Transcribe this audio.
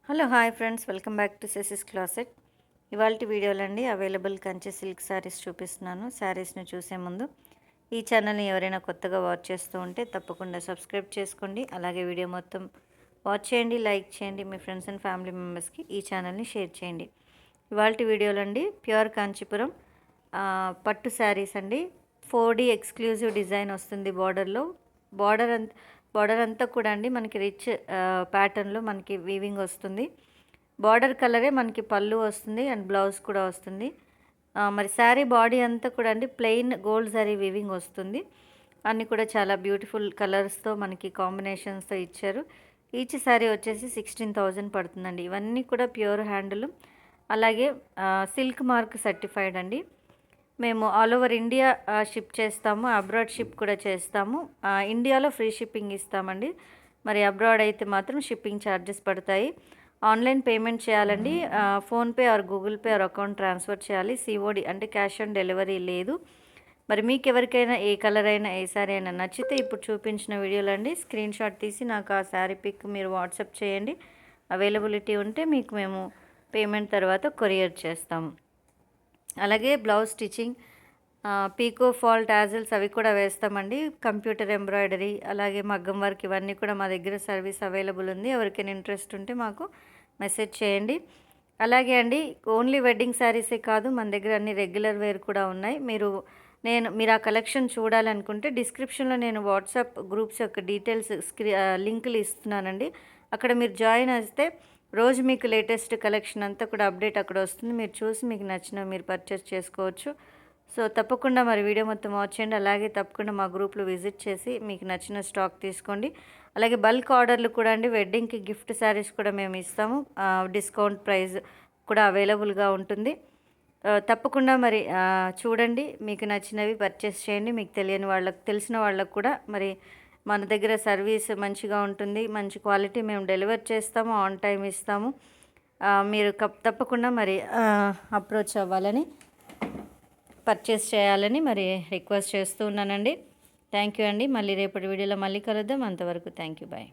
Hello hi friends, welcome back to సెసిస్ క్లాసెట్. ఇవాళ వీడియోలో అండి అవైలబుల్ కంచి సిల్క్ శారీస్ చూపిస్తున్నాను. శారీస్ని చూసే ముందు ఈ ఛానల్ని ఎవరైనా కొత్తగా వాచ్ చేస్తూ ఉంటే తప్పకుండా సబ్స్క్రైబ్ చేసుకోండి. అలాగే వీడియో మొత్తం వాచ్ చేయండి, లైక్ చేయండి, మీ ఫ్రెండ్స్ అండ్ ఫ్యామిలీ మెంబర్స్కి ఈ ఛానల్ని షేర్ చేయండి. ఇవాళ వీడియోలో అండి ప్యూర్ కాంచీపురం పట్టు శారీస్ అండి. 4D ఎక్స్క్లూజివ్ డిజైన్ వస్తుంది. బార్డర్ అంతా కూడా అండి మనకి రిచ్ ప్యాటర్న్లో మనకి వీవింగ్ వస్తుంది. బార్డర్ కలరే మనకి పళ్ళు వస్తుంది అండ్ బ్లౌజ్ కూడా వస్తుంది. మరి శారీ బాడీ అంతా కూడా అండి ప్లెయిన్ గోల్డ్ శారీ వీవింగ్ వస్తుంది. అన్నీ కూడా చాలా బ్యూటిఫుల్ కలర్స్తో మనకి కాంబినేషన్స్తో ఇచ్చారు. ఈచ్ శారీ వచ్చేసి 16,000 పడుతుందండి. ఇవన్నీ కూడా ప్యూర్ హ్యాండ్లూమ్, అలాగే సిల్క్ మార్క్ సర్టిఫైడ్ అండి. మేము ఆల్ ఓవర్ ఇండియా షిప్ చేస్తాము, అబ్రాడ్ షిప్ కూడా చేస్తాము. ఇండియాలో ఫ్రీ షిప్పింగ్ ఇస్తామండి. మరి అబ్రాడ్ అయితే మాత్రం షిప్పింగ్ ఛార్జెస్ పడతాయి. ఆన్లైన్ పేమెంట్ చేయాలండి. PhonePe are Google pay are account transfer చేయాలి. సిఓడి అంటే క్యాష్ ఆన్ డెలివరీ లేదు. మరి మీకు ఎవరికైనా ఏ కలర్ అయినా ఏ శారీ అయినా నచ్చితే ఇప్పుడు చూపించిన వీడియోలో అండి స్క్రీన్ షాట్ తీసి నాకు ఆ శారీ పిక్ మీరు వాట్సాప్ చేయండి. అవైలబిలిటీ ఉంటే మీకు మేము పేమెంట్ తర్వాత కొరియర్ చేస్తాము. అలాగే బ్లౌజ్ స్టిచ్చింగ్, పీకో ఫాల్ టాజిల్స్ అవి కూడా వేస్తామండి. కంప్యూటర్ ఎంబ్రాయిడరీ, అలాగే మగ్గం వర్క్ ఇవన్నీ కూడా మా దగ్గర సర్వీస్ అవైలబుల్ ఉంది. ఎవరికైనా ఇంట్రెస్ట్ ఉంటే మాకు మెసేజ్ చేయండి. అలాగే అండి ఓన్లీ వెడ్డింగ్ శారీసే కాదు, మన దగ్గర అన్ని రెగ్యులర్ వేర్ కూడా ఉన్నాయి. మీరు ఆ కలెక్షన్ చూడాలనుకుంటే డిస్క్రిప్షన్లో నేను వాట్సాప్ గ్రూప్స్ యొక్క డీటెయిల్స్ లింకులు ఇస్తున్నానండి. అక్కడ మీరు జాయిన్ అయితే రోజు మీకు లేటెస్ట్ కలెక్షన్ అంతా కూడా అప్డేట్ అక్కడ వస్తుంది. మీరు చూసి మీకు నచ్చిన మీరు పర్చేస్ చేసుకోవచ్చు. సో తప్పకుండా మరి వీడియో మొత్తం వాచ్ చేయండి. అలాగే తప్పకుండా మా గ్రూప్లో విజిట్ చేసి మీకు నచ్చిన స్టాక్ తీసుకోండి. అలాగే బల్క్ ఆర్డర్లు కూడా అండి, వెడ్డింగ్కి గిఫ్ట్ శారీస్ కూడా మేము ఇస్తాము. డిస్కౌంట్ ప్రైస్ కూడా అవైలబుల్గా ఉంటుంది. తప్పకుండా మరి చూడండి, మీకు నచ్చినవి పర్చేస్ చేయండి. మీకు తెలిసిన వాళ్ళకు కూడా మరి మన దగ్గర సర్వీస్ మంచిగా ఉంటుంది. మంచి క్వాలిటీ మేము డెలివర్ చేస్తాము, ఆన్ టైం ఇస్తాము. మీరు తప్పకుండా మరి అప్రోచ్ అవ్వాలని, పర్చేస్ చేయాలని మరి రిక్వెస్ట్ చేస్తూ ఉన్నానండి. థ్యాంక్ యూ అండి. మళ్ళీ రేపటి వీడియోలో మళ్ళీ కలుద్దాం. అంతవరకు థ్యాంక్ యూ, బాయ్.